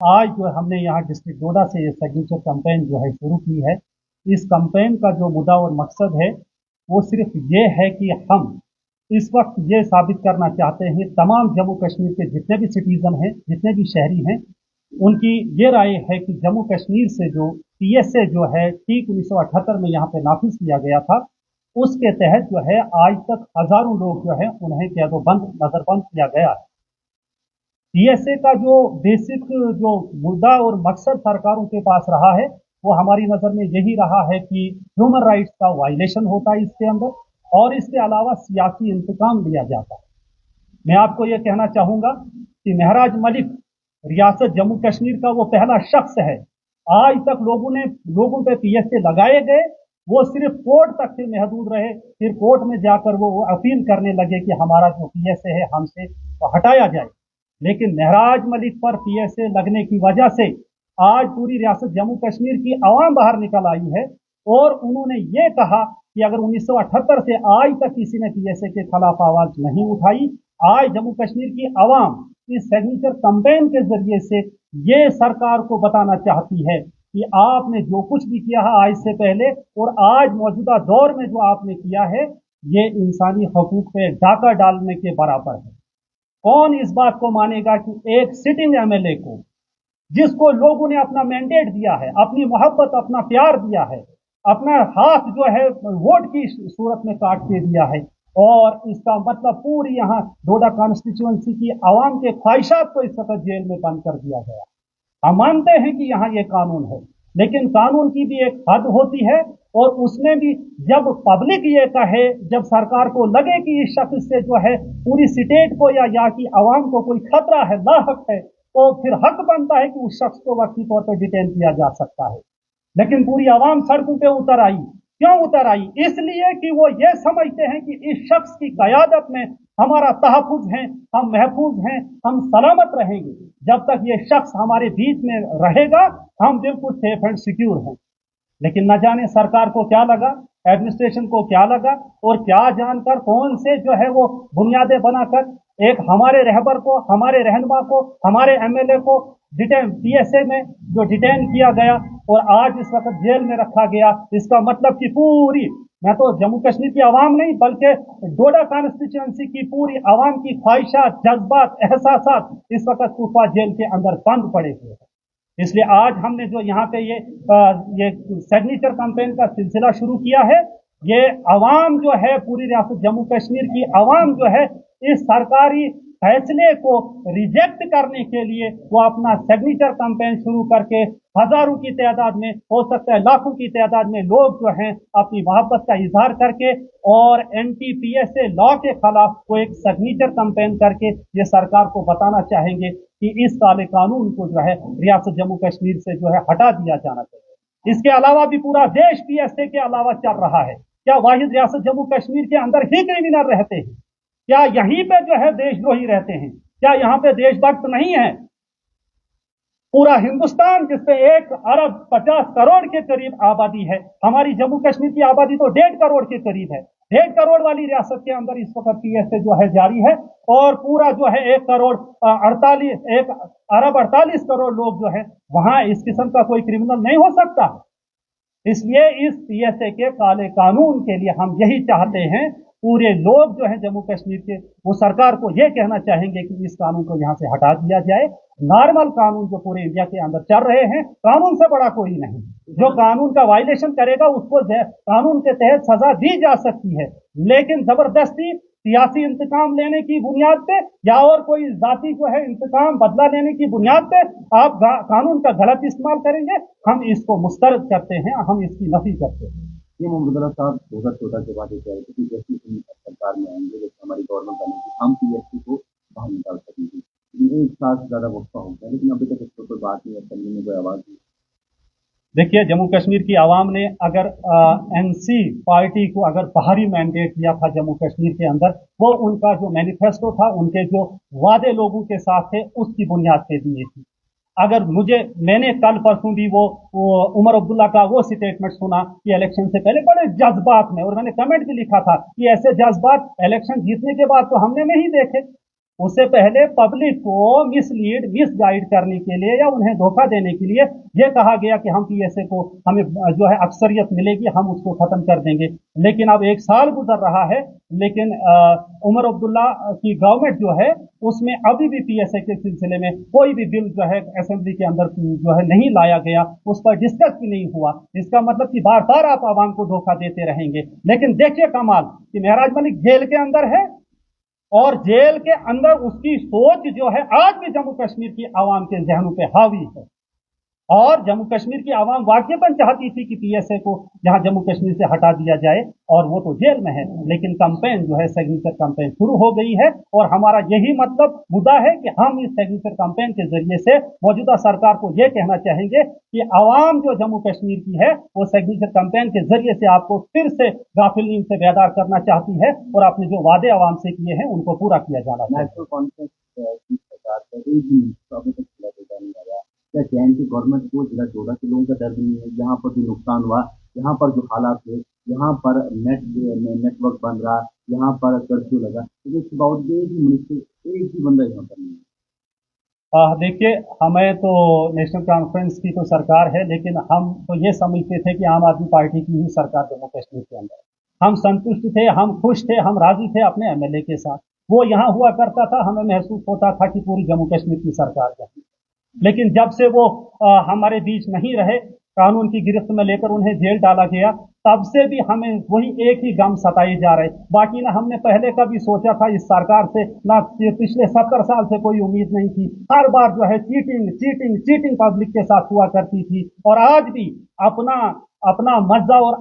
आज जो हमने यहाँ डिस्ट्रिक्ट डोडा से ये सिग्नेचर कैंपेन जो है शुरू की है। इस कैंपेन का जो मुद्दा और मकसद है वो सिर्फ ये है कि हम इस वक्त ये साबित करना चाहते हैं तमाम जम्मू कश्मीर के जितने भी सिटीजन हैं, जितने भी शहरी हैं, उनकी ये राय है कि जम्मू कश्मीर से जो पीएसए जो है ठीक 1978 में यहाँ पे नाफिज किया गया था, उसके तहत जो है आज तक हजारों लोग जो है उन्हें क्या तो नजरबंद किया गया है। पीएसए का जो बेसिक जो मुद्दा और मकसद सरकारों के पास रहा है वो हमारी नजर में यही रहा है कि ह्यूमन राइट्स का वायलेशन होता है इसके अंदर, और इसके अलावा सियासी इंतकाम लिया जाता है। मैं आपको ये कहना चाहूंगा कि महराज मलिक रियासत जम्मू कश्मीर का वो पहला शख्स है। आज तक लोगों पे पीएसए लगाए गए, वो सिर्फ कोर्ट तक से महदूद रहे, फिर कोर्ट में जाकर वो अपील करने लगे कि हमारा जो पीएसए है हमसे हटाया जाए। लेकिन महराज मलिक पर पीएसए लगने की वजह से आज पूरी रियासत जम्मू कश्मीर की आवाम बाहर निकल आई है, और उन्होंने ये कहा कि अगर 1978 से आज तक किसी ने पीएसए के खिलाफ आवाज नहीं उठाई, आज जम्मू कश्मीर की आवाम इस सिग्नेचर कैंपेन के जरिए से ये सरकार को बताना चाहती है कि आपने जो कुछ भी किया है आज से पहले और आज मौजूदा दौर में जो आपने किया है, ये इंसानी हकूक पे डाका डालने के बराबर है। कौन इस बात को मानेगा कि एक सिटिंग एमएलए को, जिसको लोगों ने अपना मैंडेट दिया है, अपनी मोहब्बत, अपना प्यार दिया है, अपना हाथ जो है वोट की सूरत में काट के दिया है, और इसका मतलब पूरी यहाँ डोडा कॉन्स्टिट्यूएंसी की आवाम के ख्वाहिशात को इस वक्त जेल में बंद कर दिया गया। हम मानते हैं कि यहाँ ये कानून है, लेकिन कानून की भी एक हद होती है, और उसमें भी जब पब्लिक ये कहे, जब सरकार को लगे कि इस शख्स से जो है पूरी स्टेट को या यहाँ की आवाम को कोई खतरा है, लाहक है, तो फिर हक बनता है कि उस शख्स को वक्ती तौर पर डिटेन किया जा सकता है। लेकिन पूरी आवाम सड़कों पे उतर आई। क्यों उतर आई? इसलिए कि वो ये समझते हैं कि इस शख्स की कयादत में हमारा तहफुज है, हम महफूज हैं, हम सलामत रहेंगे। जब तक ये शख्स हमारे बीच में रहेगा हम बिल्कुल सेफ एंड सिक्योर हैं। लेकिन न जाने सरकार को क्या लगा, एडमिनिस्ट्रेशन को क्या लगा, और क्या जानकर कौन से जो है वो बुनियादें बनाकर एक हमारे रहबर को, हमारे रहनुमा को, हमारे एमएलए को डिटेन, पीएसए में जो डिटेन किया गया और आज इस वक्त जेल में रखा गया। इसका मतलब कि पूरी, मैं तो जम्मू कश्मीर की आवाम नहीं बल्कि डोडा कॉन्स्टिट्यूएंसी की पूरी आवाम की ख्वाहिशात, जज्बात, एहसासात इस वक्त कुफा जेल के अंदर बंद पड़े हुए हैं। इसलिए आज हमने जो यहाँ पे ये सिग्नेचर कैंपेन का सिलसिला शुरू किया है, ये आवाम जो है, पूरी रियासत जम्मू कश्मीर की आवाम जो है इस सरकारी फैसले को रिजेक्ट करने के लिए वो अपना सिग्नेचर कैंपेन शुरू करके हजारों की तादाद में, हो सकता है लाखों की तादाद में लोग जो हैं अपनी मोहब्बत का इजहार करके और एंटी-पीएसए लॉ के खिलाफ वो एक सिग्नेचर कैंपेन करके ये सरकार को बताना चाहेंगे कि इस काले कानून को जो है रियासत जम्मू कश्मीर से जो है हटा दिया जाना चाहिए। इसके अलावा भी पूरा देश पीएसए के अलावा चल रहा है। क्या वाहिद रियासत जम्मू कश्मीर के अंदर ही क्रिमिनल रहते हैं? क्या यहीं पे जो है देशद्रोही रहते हैं? क्या यहाँ पे देशभक्त नहीं है? पूरा हिंदुस्तान जिसपे 1 अरब 50 करोड़ के करीब आबादी है, हमारी जम्मू कश्मीर की आबादी तो 1.5 करोड़ के करीब है। 1.5 करोड़ वाली रियासत के अंदर इस वक्त पीएसए जो है जारी है, और पूरा जो है 1 अरब 48 करोड़ लोग जो है वहां इस किस्म का कोई क्रिमिनल नहीं हो सकता। इसलिए इस पीएसए के काले कानून के लिए हम यही चाहते हैं, पूरे लोग जो है जम्मू कश्मीर के, वो सरकार को यह कहना चाहेंगे कि इस कानून को यहां से हटा दिया जाए। नॉर्मल कानून जो पूरे इंडिया के अंदर चल रहे हैं, कानून से बड़ा कोई नहीं। जो कानून का वायलेशन करेगा उसको कानून के तहत सजा दी जा सकती है, लेकिन जबरदस्ती सियासी इंतकाम लेने की बुनियाद पे या और कोई जाति जो है इंतकाम बदला लेने की बुनियाद पे आप कानून का गलत इस्तेमाल करेंगे, हम इसको मुस्तरद करते हैं, हम इसकी नफी करते हैं। ये मोहम्मद अब्दुल्ला साहब 2014 के बाद ये कह रहे थे कि जैसे ही सरकार में आएंगे, जैसे हमारी गवर्नमेंट बनेगी, हम पीएससी को बाहर निकाल सकेंगे। ये एक साल से ज्यादा वक्त हो गया, लेकिन अभी तक इस पर कोई बात नहीं है, करने में कोई आवाज नहीं। देखिए, जम्मू कश्मीर की आवाम ने अगर एनसी पार्टी को अगर बाहरी मैंडेट दिया था जम्मू कश्मीर के अंदर, वो उनका जो मैनिफेस्टो था, उनके जो वादे लोगों के साथ थे, उसकी बुनियाद पे दिए थी। अगर मैंने कल परसों भी वो उमर अब्दुल्ला का वो स्टेटमेंट सुना कि इलेक्शन से पहले बड़े जज्बात में, और मैंने कमेंट भी लिखा था कि ऐसे जज्बात इलेक्शन जीतने के बाद तो हमने नहीं देखे। उससे पहले पब्लिक को मिसलीड मिसगाइड करने के लिए या उन्हें धोखा देने के लिए ये कहा गया कि हम पीएसए को हमें जो है अक्सरियत मिलेगी, हम उसको खत्म कर देंगे। लेकिन अब 1 साल गुजर रहा है, लेकिन उमर अब्दुल्ला की गवर्नमेंट जो है उसमें अभी भी पीएसए के सिलसिले में कोई भी बिल जो है असेंबली के अंदर जो है नहीं लाया गया, उस पर डिस्कस भी नहीं हुआ। इसका मतलब कि बार बार आप आवाम को धोखा देते रहेंगे। लेकिन देखिए कमाल कि महराज मलिक जेल के अंदर है और जेल के अंदर उसकी सोच जो है आज भी जम्मू कश्मीर की आवाम के जहनों पे हावी है। और जम्मू कश्मीर की आवाम वाकईतन चाहती थी कि पीएसए को जहां जम्मू कश्मीर से हटा दिया जाए, और वो तो जेल में है। लेकिन कैंपेन जो है सिग्नेचर कैंपेन शुरू हो गई है, और हमारा यही मतलब मुद्दा है कि हम इस सिग्नेचर कैंपेन के जरिए से मौजूदा सरकार को ये कहना चाहेंगे कि आवाम जो जम्मू कश्मीर की है वो सिग्नेचर कैंपेन के जरिए से आपको फिर से गाफिल नींद से बेदार करना चाहती है, और आपने जो वादे आवाम से किए हैं उनको पूरा किया जाना चाहिए। नेशनल कॉन्फ्रेंस की सरकार का एक भी अभी तक खुला देता नहीं आ रहा। क्या जैन की गवर्नमेंट को जिला जोड़ा के लोगों का डर नहीं है? यहाँ पर जो नुकसान हुआ, यहाँ पर जो हालात थे, यहाँ पर नेटवर्क बन रहा, यहाँ पर कर्फ्यू लगा, तो इसके बावजूद एक भी मिनिस्टर एक भी बंदा यहाँ पर नहीं है। देखिए, हमें तो नेशनल कॉन्फ्रेंस की तो सरकार है, लेकिन हम तो ये समझते थे कि आम आदमी पार्टी की ही सरकार जम्मू कश्मीर के अंदर। हम संतुष्ट थे, हम खुश थे, हम राजी थे अपने एमएलए के साथ। वो यहाँ हुआ करता था, हमें महसूस होता था कि पूरी जम्मू कश्मीर की सरकार है। लेकिन जब से वो हमारे बीच नहीं रहे, कानून की गिरफ्त में लेकर उन्हें जेल डाला गया, तब से भी हमें वही एक ही गम सताए जा रहे। बाकी ना हमने पहले कभी सोचा था इस सरकार से, ना पिछले 70 साल से कोई उम्मीद नहीं थी। हर बार जो है चीटिंग चीटिंग चीटिंग पब्लिक के साथ हुआ करती थी, और आज भी अपना अपना मजा और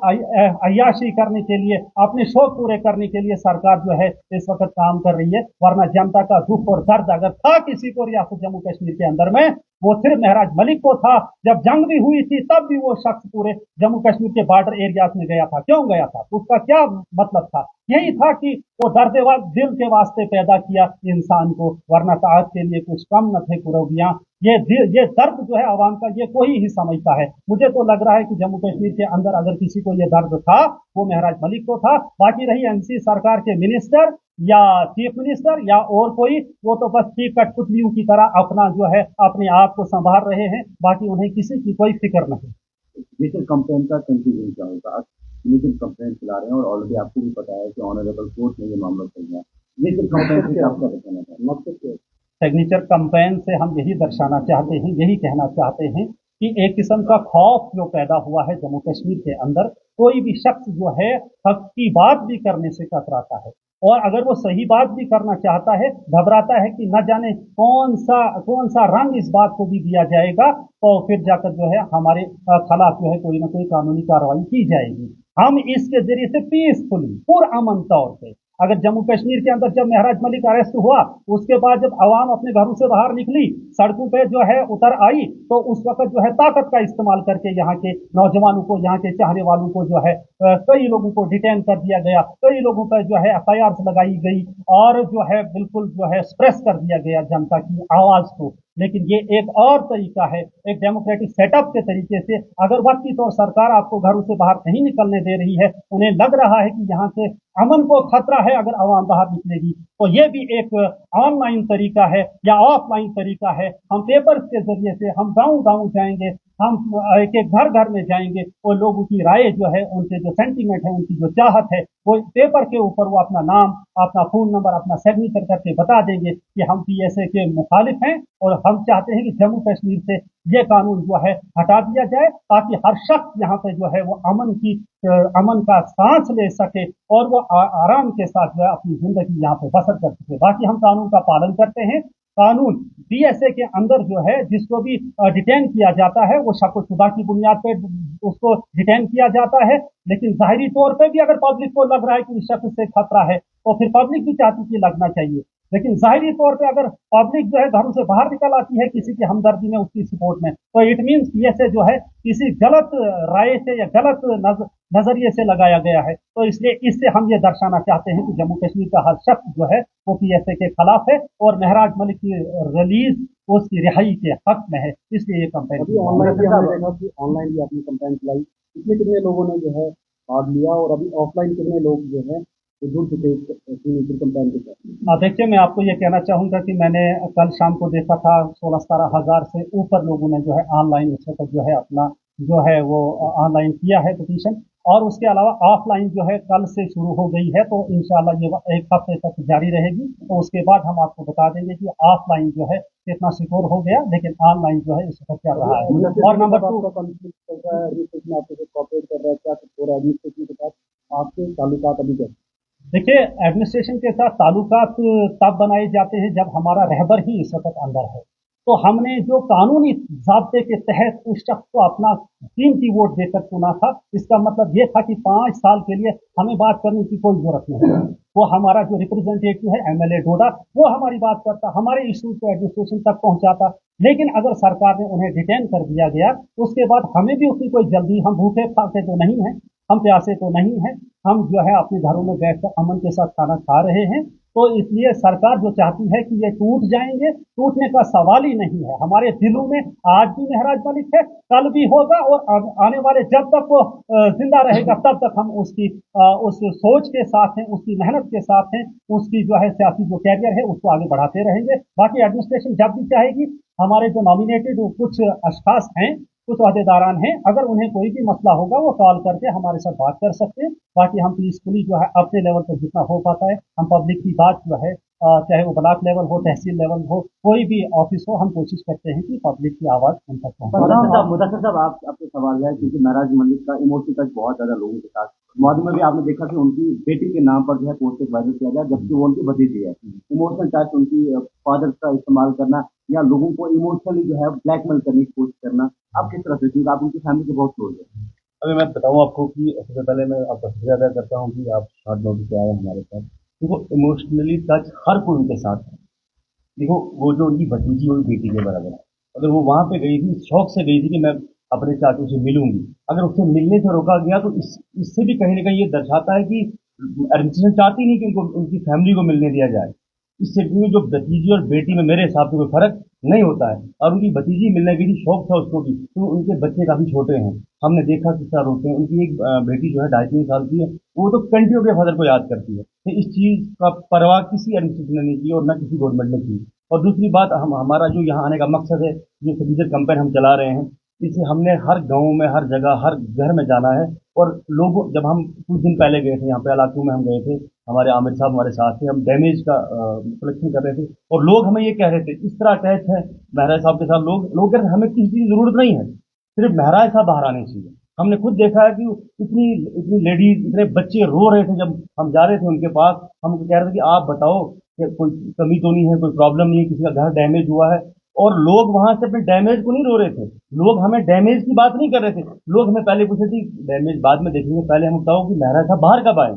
अय्याशी करने के लिए, अपने शौक पूरे करने के लिए सरकार जो है इस वक्त काम कर रही है। वरना जनता का दुख और दर्द अगर था किसी को रियासत जम्मू कश्मीर के अंदर में, वो सिर्फ महराज मलिक को था। जब जंग भी हुई थी तब भी वो शख्स पूरे जम्मू कश्मीर के बॉर्डर एरियाज में गया था। क्यों गया था? उसका क्या मतलब था? यही था कि वो दर्द दिल के वास्ते पैदा किया इंसान को, वरना ताज के लिए कुछ कम न थे कुरबियां। ये दर्द जो है आवाम का, ये कोई ही समझता है। मुझे तो लग रहा है कि जम्मू कश्मीर के अंदर अगर किसी को ये दर्द था वो महराज मलिक को था। बाकी रही एनसी सरकार के मिनिस्टर या चीफ मिनिस्टर या और कोई, वो तो बस चीफ कठपुतलियों की तरह अपना जो है अपने आप को संभाल रहे हैं, बाकी उन्हें किसी की कोई फिक्र नहीं। सिग्नेचर कैंपेन का कंक्लूजन क्या होगा? आप सिग्नेचर कैंपेन चला रहे हैं और ऑलरेडी आपको भी पता है कि ऑनरेबल कोर्ट में ये मामला चल रहा है। सिग्नेचर कैंपेन से आपका बताना था मकसद क्या है? सिग्नेचर कैंपेन से हम यही दर्शाना चाहते हैं, यही कहना चाहते हैं कि एक किस्म का खौफ जो पैदा हुआ है जम्मू कश्मीर के अंदर। कोई भी शख्स जो है हक की बात भी करने से कतराता है, और अगर वो सही बात भी करना चाहता है घबराता है कि न जाने कौन सा रंग इस बात को भी दिया जाएगा, तो फिर जाकर जो है हमारे खिलाफ जो है कोई ना कोई कानूनी कार्रवाई की जाएगी। हम इसके जरिए से पीसफुली पुरअमन तौर पे, अगर जम्मू कश्मीर के अंदर जब महराज मलिक अरेस्ट हुआ, उसके बाद जब आवाम अपने घरों से बाहर निकली, सड़कों पे जो है उतर आई, तो उस वक्त जो है ताकत का इस्तेमाल करके यहाँ के नौजवानों को, यहाँ के चाहने वालों को जो है कई लोगों को डिटेन कर दिया गया, कई लोगों पर जो है एफआईआर लगाई गई, और जो है बिल्कुल जो है स्प्रेस कर दिया गया जनता की आवाज को। लेकिन ये एक और तरीका है, एक डेमोक्रेटिक सेटअप के तरीके से। अगर वक्ती तौर सरकार आपको घरों से बाहर नहीं निकलने दे रही है, उन्हें लग रहा है कि यहाँ से अमन को खतरा है अगर आवाम बाहर निकलेगी, तो ये भी एक ऑनलाइन तरीका है या ऑफलाइन तरीका है। हम पेपर्स के जरिए से हम गांव गांव जाएंगे, हम एक एक घर घर में जाएंगे, और लोगों की राय जो है, उनके जो सेंटीमेंट है, उनकी जो चाहत है, वो पेपर के ऊपर वो अपना नाम, अपना फोन नंबर, अपना सिग्नेचर करके बता देंगे कि हम पीएसए के मुखालिफ हैं और हम चाहते हैं कि जम्मू कश्मीर से ये कानून जो है हटा दिया जाए, ताकि हर शख्स यहाँ पे जो है वो अमन का सांस ले सके और वो आराम के साथ जो है अपनी जिंदगी यहाँ पे बसर कर सके। बाकी हम कानून का पालन करते हैं। कानून पीएसए के अंदर जो है जिसको भी डिटेन किया जाता है, वो शक शुदा की बुनियाद पर उसको डिटेन किया जाता है। लेकिन जाहिरी तौर पे भी अगर पब्लिक को लग रहा है कि इस शख्स से खतरा है, तो फिर पब्लिक भी चाहती कि लगना चाहिए। लेकिन जाहिरी तौर पे अगर पब्लिक जो है घरों से बाहर निकल आती है किसी की हमदर्दी में, उसकी सपोर्ट में, तो इट मीन्स पीएसए जो है किसी गलत राय से या गलत नजरिए से लगाया गया है। तो इसलिए इससे हम ये दर्शाना चाहते हैं कि जम्मू कश्मीर का हर शख्स जो है वो पीएसए के खिलाफ है, और महराज मलिक की रिलीज, उसकी रिहाई के हक में है। इसलिए ये कैंपेन ऑनलाइन भी आपने कैंपेन चलाई, इसमें कितने लोगों ने जो है भाग लिया, और अभी ऑफलाइन कितने लोग जो है तो जुड़ चुके सिग्नेचर कैंपेन के साथ। देखिए, मैं आपको ये कहना चाहूँगा कि मैंने कल शाम को देखा था 16-17 हज़ार से ऊपर लोगों ने जो है ऑनलाइन इस वक़्त जो है अपना जो है वो ऑनलाइन किया है पिटीशन। और उसके अलावा ऑफलाइन जो है कल से शुरू हो गई है, तो इंशाल्लाह ये 1 हफ्ते तक जारी रहेगी। तो उसके बाद हम आपको बता देंगे कि ऑफलाइन जो है कितना सिक्योर हो गया, लेकिन ऑनलाइन जो है इस वक़्त चल रहा है। और नंबर 2, आपसे कॉपरेट कर रहा है, क्या कुछ हो रहा है एडमिनिस्ट्रेशन के साथ, आपके ताल्लुकात अभी कैसे? देखिए, एडमिनिस्ट्रेशन के साथ ताल्लुकात तब बनाए जाते हैं जब हमारा रहबर ही इस वक़्त अंदर है। तो हमने जो कानूनी ज़ाब्ते के तहत उस शख्स को अपना कीमती वोट देकर चुना था, इसका मतलब ये था कि 5 साल के लिए हमें बात करने की कोई ज़रूरत नहीं है। वो हमारा जो रिप्रेजेंटेटिव है एमएलए डोडा, वो हमारी बात करता, हमारे इश्यूज़ को एडमिनिस्ट्रेशन तक पहुँचाता। लेकिन अगर सरकार ने उन्हें डिटेन कर दिया गया, उसके बाद हमें भी उतनी कोई जल्दी, हम भूखे-प्यासे तो नहीं हैं, हम प्यासे तो नहीं हैं, हम जो है अपने घरों में बैठकर अमन के साथ खाना खा रहे हैं। तो इसलिए सरकार जो चाहती है कि ये टूट जाएंगे, टूटने का सवाल ही नहीं है। हमारे दिलों में आज भी महराज मलिक है, कल भी होगा, और आने वाले जब तक वो जिंदा रहेगा तब तक हम उसकी उस सोच के साथ हैं, उसकी मेहनत के साथ हैं, उसकी जो है सियासी जो कैरियर है उसको आगे बढ़ाते रहेंगे। बाकी एडमिनिस्ट्रेशन जब भी चाहेगी, हमारे जो नॉमिनेटेड कुछ अशखास हैं, कुछ अहदेदारान हैं, अगर उन्हें कोई भी मसला होगा वो कॉल करके हमारे साथ बात कर सकते हैं। बाकी हम पीसफुली जो है अपने लेवल पर जितना हो पाता है, हम पब्लिक की बात जो है चाहे वो ब्लॉक लेवल हो, तहसील लेवल हो, कोई भी ऑफिस हो, हम कोशिश करते हैं कि पब्लिक की आवाज़ उन तक पहुँचे। मुदस्सिर साहब, आप आपसे सवाल है, क्योंकि महराज मलिक का इमोशनल टच बहुत ज्यादा लोगों के साथ मौजूद में भी आपने देखा कि उनकी बेटी के नाम पर जो है पोस्टर वायरल किया गया, जबकि वो उनकी भतीजी है। इमोशनल टच, उनकी फादर का इस्तेमाल करना या लोगों को इमोशनली जो है ब्लैकमेल करने की कोशिश करना, आप किस तरह से, क्योंकि आप उनकी फैमिली के बहुत क्लोज है। अभी मैं बताऊँ आपको कि सबसे पहले मैं आपका शुक्रिया अदा करता हूँ कि आप शॉर्ट नोटिस पे आए हमारे साथ। देखो, इमोशनली टच हर कोई उनके साथ है। देखो, वो जो उनकी भतीजी और बेटी के बराबर है, अगर वो वहाँ पे गई थी, शौक से गई थी कि मैं अपने चाचू से मिलूंगी, अगर उससे मिलने से रोका गया तो इससे भी कहीं ना कहीं ये दर्शाता है कि एडमिनिस्ट्रेशन चाहती नहीं कि उनको उनकी फैमिली को मिलने दिया जाए। इससे क्योंकि जो भतीजी और बेटी में मेरे हिसाब से कोई फर्क नहीं होता है, और उनकी भतीजी मिलने की भी शौक था उसको भी, तो उनके बच्चे काफी छोटे हैं, हमने देखा किस तरह रोते हैं। उनकी एक बेटी जो है 2.5-3 साल की है, वो तो कंटिन्यू के फादर को याद करती है। तो इस चीज का परवाह किसी एडमिनिस्ट्रेशन ने नहीं की और न किसी गवर्नमेंट ने की। और दूसरी बात, हमारा जो यहाँ आने का मकसद है, जो सिटीजन कैंपेन हम चला रहे हैं, इसे हमने हर गांव में, हर जगह, हर घर में जाना है। और लोगों, जब हम कुछ दिन पहले गए थे यहाँ पे इलाकों में, हम गए थे, हमारे आमिर साहब हमारे साथ थे, हम डैमेज का कलेक्शन कर रहे थे, और लोग हमें ये कह रहे थे, इस तरह अटैच है महराज साहब के साथ, लोग कह रहे थे हमें किसी चीज़ की जरूरत नहीं है, सिर्फ महराज साहब बाहर आने चाहिए। हमने खुद देखा है कि इतनी इतनी लेडीज, इतने बच्चे रो रहे थे जब हम जा रहे थे उनके पास। हम कह रहे थे कि आप बताओ कि कोई कमी तो नहीं है, कोई प्रॉब्लम नहीं है, किसी का घर डैमेज हुआ है। और लोग वहां से अपने डैमेज को नहीं रो रहे थे, लोग हमें डैमेज की बात नहीं कर रहे थे, लोग हमें पहले पूछे थे डैमेज बाद में देखेंगे, पहले हम बताओ कि महराज साहब बाहर कब आए।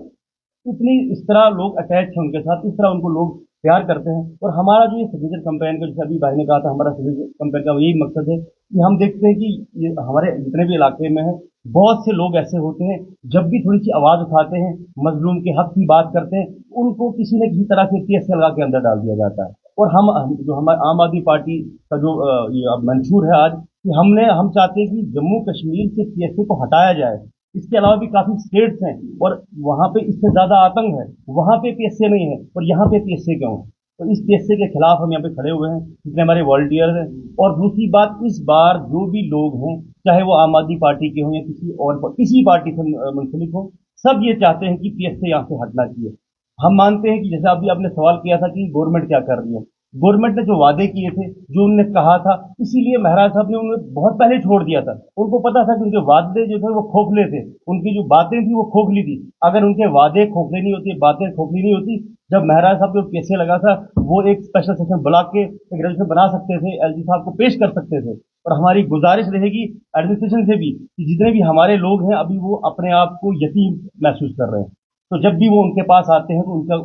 इतनी इस तरह लोग अटैच हैं उनके साथ, इस तरह उनको लोग प्यार करते हैं। और हमारा जो ये सिटीजन कैंपेन का, जैसे अभी भाई ने कहा था, हमारा सिटीजन कैंपेन का यही मकसद है कि हम देखते हैं कि ये हमारे जितने भी इलाके में है, बहुत से लोग ऐसे होते हैं, जब भी थोड़ी सी आवाज उठाते हैं, मजलूम के हक की बात करते हैं, उनको किसी न किसी तरह से पीएसए लगा के अंदर डाल दिया जाता है। और जो हमारे आम आदमी पार्टी का जो ये अब मंशूर है आज, कि हम चाहते हैं कि जम्मू कश्मीर से पीएसए को हटाया जाए। इसके अलावा भी काफी स्टेट्स हैं और वहां पे इससे ज्यादा आतंक है, वहां पे पीएसए नहीं है और यहाँ पे पीएसए क्यों है। तो इस पीएसए के खिलाफ हम यहाँ पे खड़े हुए हैं, जितने हमारे वॉलंटियर्स हैं। और दूसरी बात, इस बार जो भी लोग हैं, चाहे वो आम आदमी पार्टी के हों या किसी पार्टी से मुंसलिक हो, सब ये चाहते हैं कि पीएसए यहाँ से हटना चाहिए। हम मानते हैं कि जैसे अभी आपने सवाल किया था कि गवर्नमेंट क्या कर रही है, गवर्नमेंट ने जो वादे किए थे, जो उन्होंने कहा था, इसीलिए महराज साहब ने उन्हें बहुत पहले छोड़ दिया था। उनको पता था कि उनके वादे जो थे वो खोखले थे, उनकी जो बातें थी वो खोखली थी। अगर उनके वादे खोखले नहीं होती, बातें खोखली नहीं होती, जब महराज साहब को केसे लगा था, वो एक स्पेशल सेशन बुला के एक रेजोल्यूशन बना सकते थे, एलजी साहब को पेश कर सकते थे। और हमारी गुजारिश रहेगी एडमिनिस्ट्रेशन से भी कि जितने भी हमारे लोग हैं, अभी वो अपने आप को यतीम महसूस कर रहे हैं, तो जब भी वो उनके पास आते हैं तो उनका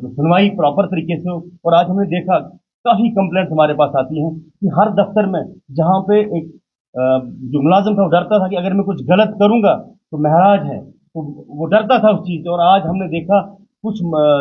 जो सुनवाई प्रॉपर तरीके से हो। और आज हमने देखा काफी कंप्लेंट हमारे पास आती हैं कि हर दफ्तर में जहाँ पे एक जो मुलाजिम था वो डरता था कि अगर मैं कुछ गलत करूंगा तो महराज है, तो वो डरता था उस चीज से। और आज हमने देखा कुछ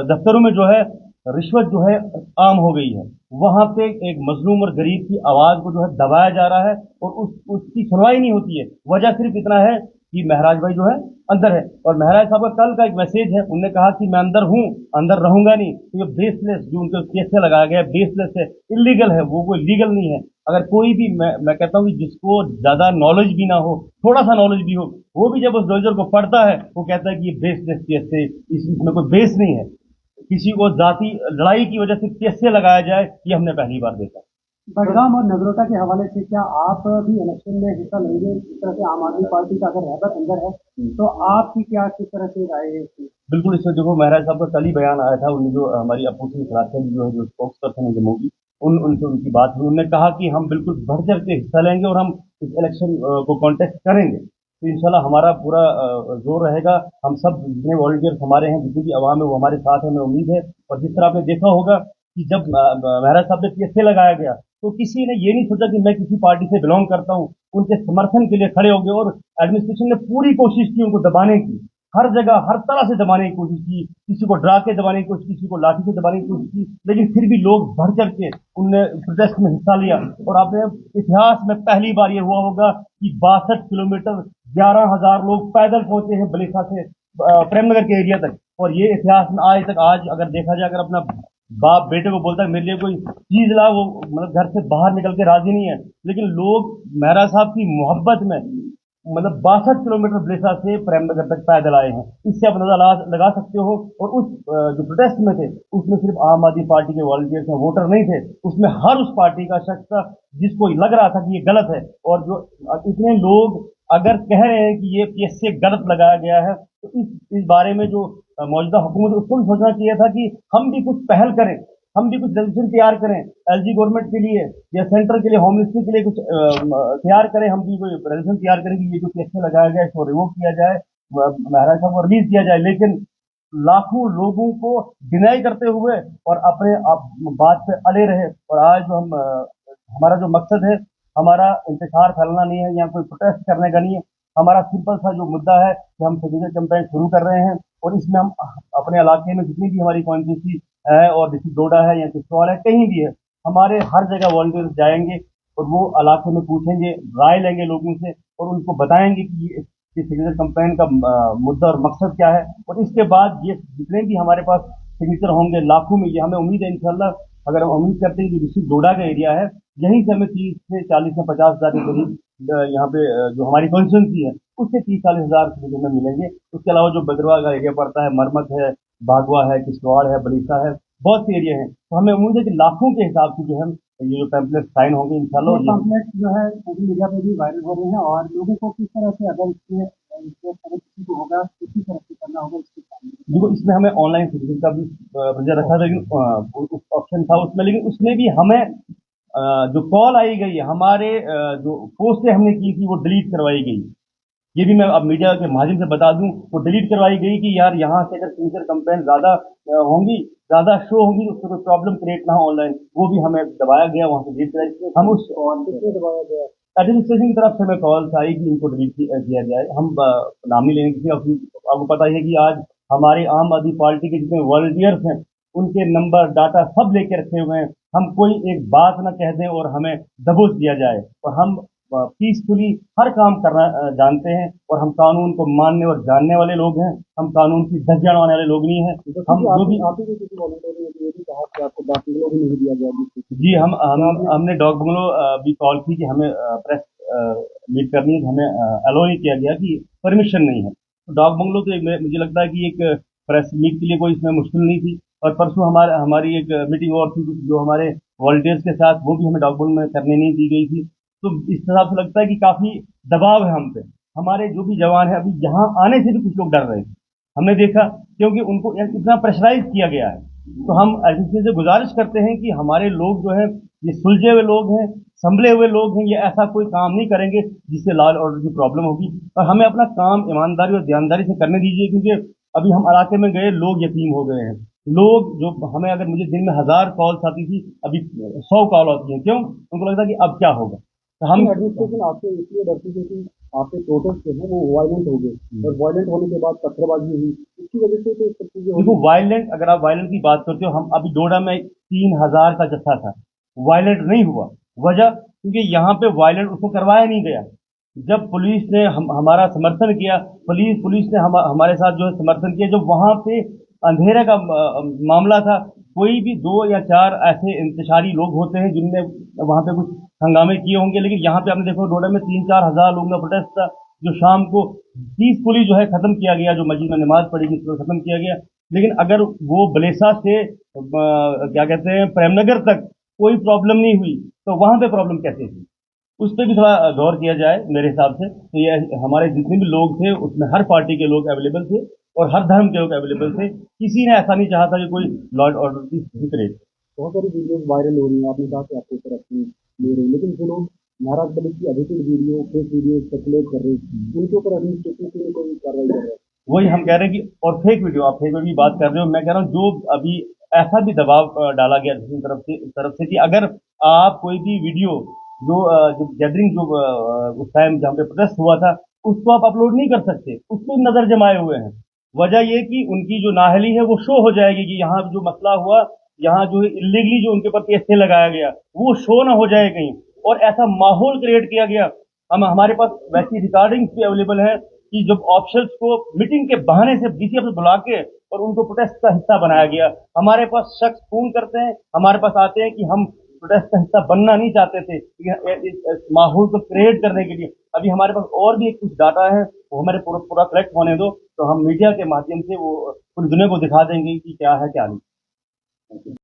दफ्तरों में जो है रिश्वत जो है आम हो गई है, वहां पे एक मजलूम और गरीब की आवाज को जो है दबाया जा रहा है और उसकी सुनवाई नहीं होती है। वजह सिर्फ इतना है कि महराज भाई जो है अंदर है। और महराज साहब का कल का एक मैसेज है, उन्होंने कहा कि मैं अंदर हूँ, अंदर रहूंगा नहीं। तो ये बेसलेस जो उनके केस से लगाया गया बेसलेस है, इलीगल है, वो कोई लीगल नहीं है। अगर कोई भी, मैं कहता हूँ कि जिसको ज्यादा नॉलेज भी ना हो, थोड़ा सा नॉलेज भी हो, वो भी जब उस डोजर को पढ़ता है वो कहता है कि ये बेसलेस केस है, इसमें कोई बेस नहीं है। किसी को जाति लड़ाई की वजह से केस से लगाया जाए, ये हमने पहली बार देखा। बडगाम और नगरोटा के हवाले से क्या आप भी इलेक्शन में हिस्सा लेंगे? जिस तरह से आम आदमी पार्टी का अगर रहबत अंदर है तो आपकी क्या किस तरह से राय है इसकी? बिल्कुल, इसमें देखो महराज साहब का कल ही बयान आया था, उन्हें जो हमारी अपोजिशन खिलाफियत जो है, जो स्पोक्स पर्सन है जम्मू की, उनसे उनकी बात हुई। उन्होंने कहा कि हम बिल्कुल बढ़ चढ़ के हिस्सा लेंगे और हम इस इलेक्शन को कॉन्टेस्ट करेंगे। तो इंशाल्लाह हमारा पूरा जोर रहेगा। हम सब जितने वॉलंटियर्स हमारे हैं, जितनी भी आवाम है, वो हमारे साथ है, हमें उम्मीद है। और जिस तरह आपने देखा होगा कि जब महराज साहब पे पीएसए लगाया गया, तो किसी ने ये नहीं सोचा कि मैं किसी पार्टी से बिलोंग करता हूँ, उनके समर्थन के लिए खड़े हो गए। और एडमिनिस्ट्रेशन ने पूरी कोशिश की उनको दबाने की, हर जगह हर तरह से दबाने की कोशिश की, किसी को डरा के दबाने की कोशिश की, किसी को लाठी से दबाने की कोशिश की, लेकिन फिर भी लोग बढ़ चढ़ के उनने प्रोटेस्ट में हिस्सा लिया। और आपने इतिहास में पहली बार ये हुआ होगा कि 62 किलोमीटर 11,000 लोग पैदल पहुंचे हैं बलेसा से प्रेमनगर के एरिया तक। और ये इतिहास में आज तक, आज अगर देखा जाए, अगर अपना बाप बेटे को बोलता है मेरे लिए कोई चीज ला, वो मतलब घर से बाहर निकल के राजी नहीं है। लेकिन लोग महराज साहब की मोहब्बत में मतलब 62 किलोमीटर बलेसा से प्रेमनगर तक पैदल आए हैं। इससे आप अंदाजा लगा सकते हो। और उस जो प्रोटेस्ट में थे, उसमें सिर्फ आम आदमी पार्टी के वॉलंटियर्स हैं, वोटर नहीं थे। उसमें हर उस पार्टी का शख्स था जिसको लग रहा था कि ये गलत है। और जो इतने लोग अगर कह रहे हैं कि ये पीएसए गलत लगाया गया है, तो इस बारे में जो मौजूदा हुकूमत, उसको भी सोचना चाहिए था कि हम भी कुछ पहल करें, हम भी कुछ रेजोल्यूशन तैयार करें एलजी गवर्नमेंट के लिए या सेंटर के लिए, होम मिनिस्ट्री के लिए कुछ तैयार करें। हम भी कोई रेजोल्यूशन तैयार करें कि ये जो केस लगाया गया है इसको रिवोक किया जाए, महराज साहब को रिलीज किया जाए। लेकिन लाखों लोगों को डिनाई करते हुए और अपने बात पे अड़े रहे। और आज जो हमारा जो मकसद है, हमारा इंतजार फैलाना नहीं है या कोई प्रोटेस्ट करने का नहीं है। हमारा सिंपल सा जो मुद्दा है कि हम सिग्नेचर कैंपेन शुरू कर रहे हैं, और इसमें हम अपने इलाके में जितनी भी हमारी कॉन्स्टिट्यूंसी है, और डिस्ट्रिक्ट डोडा है या किश्तवाड़ है, कहीं भी है, हमारे हर जगह वॉलंटियर्स जाएंगे और वो इलाके में पूछेंगे, राय लेंगे लोगों से और उनको बताएंगे कि सिग्नेचर कैंपेन का मुद्दा और मकसद क्या है। और इसके बाद ये जितने भी हमारे पास सिग्नेचर होंगे लाखों में, ये हमें उम्मीद है इंशाल्लाह। अगर हम उम्मीद करते हैं कि डिस्ट्रिक्ट डोडा का एरिया है, यहीं से हमें 30 से 40 से 50 हज़ार के करीब यहाँ पे जो हमारी कॉन्स्टिट्यूंसी है, उससे 30-40 हज़ार सिग्नेचर में मिलेंगे। उसके अलावा जो बदरवा का एरिया पड़ता है, मरमत है, बागवा है, किश्तवाड़ है, बलीसा है, बहुत से एरिया हैं। तो हमें उम्मीद है कि लाखों के हिसाब से जो है ये जो पैम्पलेट साइन होंगे इंशाल्लाह। ये पैम्पलेट जो है सोशल मीडिया पे भी वायरल हो रहे हैं और लोगों को किस तरह से, अगर इसके अगर किसी को होगा किसी तरह से करना होगा इसके सामने? देखो, इसमें हमें ऑनलाइन सिटीजन का भी प्रोविजन रखा था, लेकिन ऑप्शन था उसमें। लेकिन उसमें भी हमें जो कॉल आई गई है, हमारे जो पोस्ट हमने की थी वो डिलीट करवाई गई। ये भी मैं अब मीडिया के माध्यम से बता दूं, वो डिलीट करवाई गई कि यार यहाँ से अगर सिग्नेचर कैंपेन ज्यादा होंगी, ज्यादा शो होंगी, तो उससे कोई प्रॉब्लम क्रिएट ना हो ऑनलाइन। वो भी हमें दबाया गया, वहां से डिलीट कराई। हम उस दबाया गया एडमिनिस्ट्रेशन की तरफ से हमें कॉल्स आई कि इनको डिलीट किया जाए। हम नाम नहीं लेंगे किसी, आपको पता ही है कि आज हमारे आम आदमी पार्टी के जितने वॉलंटियर्स हैं, उनके नंबर डाटा सब लेके रखे हुए हैं। हम कोई एक बात ना कह दें और हमें दबोच दिया जाए। और हम पीसफुली हर काम करना जानते हैं, और हम कानून को मानने और जानने वाले लोग हैं। हम कानून की धज्जियां उड़ाने वाले लोग नहीं हैं। हम जो भी किसी वॉलंटियर ने ये भी कहा कि आपको डॉग बंगलो भी नहीं दिया गया। जी, हमने डॉग बंगलो भी कॉल की कि हमें प्रेस मीट करनी है, हमें अलो नहीं किया गया कि परमिशन नहीं है। तो डॉग बंगलो तो मुझे लगता है कि एक प्रेस मीट के लिए कोई इसमें मुश्किल नहीं थी। और परसों हमारी एक मीटिंग और थी जो हमारे वॉलंटियर्स के साथ, वो भी हमें डॉग बंगलो में करने नहीं दी गई थी। तो इस हिसाब से लगता है कि काफी दबाव है हम पे। हमारे जो भी जवान है, अभी यहाँ आने से भी कुछ लोग डर रहे थे, हमने देखा, क्योंकि उनको इतना प्रेशराइज किया गया है। तो हम एजेंसी से गुजारिश करते हैं कि हमारे लोग जो है, ये सुलझे हुए लोग हैं, संभले हुए लोग हैं, ये ऐसा कोई काम नहीं करेंगे जिससे लॉ एंड ऑर्डर की प्रॉब्लम होगी। और हमें अपना काम ईमानदारी और ध्यानदारी से करने दीजिए, क्योंकि अभी हम इलाके में गए, लोग यतीम हो गए हैं। लोग जो हमें, अगर मुझे दिन में 1000 कॉल्स आती थी, अभी 100 कॉल आती है। क्यों? उनको लगता है कि अब क्या होगा। तो हम एडमिनिस्ट्रेशन आपसे इसलिए डरती है कि आपके प्रोटेस्ट जो है वो वायलेंट हो गए, और वायलेंट होने के बाद पत्थरबाजी हुई, इसकी वजह से तो सब चीजें। देखो, वायलेंट, अगर आप वायलेंट की बात करते हो, हम अभी डोडा में 3000 का जत्था था, वायलेंट नहीं हुआ। वजह क्योंकि यहाँ पे वायलेंट उसको करवाया नहीं गया। जब पुलिस ने हमारा समर्थन किया, पुलिस ने हमारे साथ जो है समर्थन किया, जब वहां पे अंधेरे का मामला था, कोई भी 2 या 4 ऐसे इंतशारी लोग होते हैं जिनने वहां पे कुछ हंगामे किए होंगे, लेकिन यहाँ पे आपने देखो डोडा में 3-4 हजार लोगों का प्रोटेस्ट था, जो शाम को पीसफुली जो है खत्म किया गया, जो मस्जिद में नमाज पढ़ी गई उसको खत्म किया गया। लेकिन अगर वो बलेसा से क्या कहते हैं प्रेमनगर तक कोई प्रॉब्लम नहीं हुई, तो वहां पे प्रॉब्लम कैसे हुई, उस पर भी थोड़ा गौर किया जाए मेरे हिसाब से। तो ये हमारे जितने भी लोग थे उसमें हर पार्टी के लोग अवेलेबल थे और हर धर्म के लोग अवेलेबल थे। किसी ने ऐसा नहीं चाहा था कि कोई लॉ एंड ऑर्डर की स्थिति करे। बहुत सारी वीडियोस वायरल हो रही हैं, आपने कहा कि आपके ऊपर एक्शन ले रहे हैं, लेकिन जो लोग नाराज दलित की edited video, fake video circulate कर रहे हैं, उनके ऊपर अभी स्टेटमेंट कोई कार्रवाई कर रहा है? वही हम कह रहे हैं कि, और फेक वीडियो, आप फेक वीडियो की बात कर रहे हो, मैं कह रहा हूँ जो अभी ऐसा भी दबाव डाला गया दूसरी तरफ से कि अगर आप कोई भी वीडियो जो गैदरिंग जो उस टाइम जहाँ पे प्रोटेस्ट हुआ था उसको आप अपलोड नहीं कर सकते, उसको नजर जमाए हुए हैं। वजह ये कि उनकी जो नाहली है वो शो हो जाएगी कि यहाँ जो मसला हुआ, यहाँ जो इलीगली जो उनके ऊपर केस लगाया गया वो शो ना हो जाए कहीं, और ऐसा माहौल क्रिएट किया गया। हमारे पास वैसी रिकॉर्डिंग्स भी अवेलेबल है कि जब ऑफिसर्स को मीटिंग के बहाने से डीसी ऑफिस बुला के और उनको प्रोटेस्ट का हिस्सा बनाया गया। हमारे पास शख्स फोन करते हैं, हमारे पास आते हैं कि हम प्रोटेस्ट का हिस्सा बनना नहीं चाहते थे, इस माहौल को क्रिएट करने के लिए। अभी हमारे पास और भी कुछ डाटा है, वो हमारे पूरा कलेक्ट होने दो, तो हम मीडिया के माध्यम से वो पूरी दुनिया को दिखा देंगे कि क्या है क्या नहीं।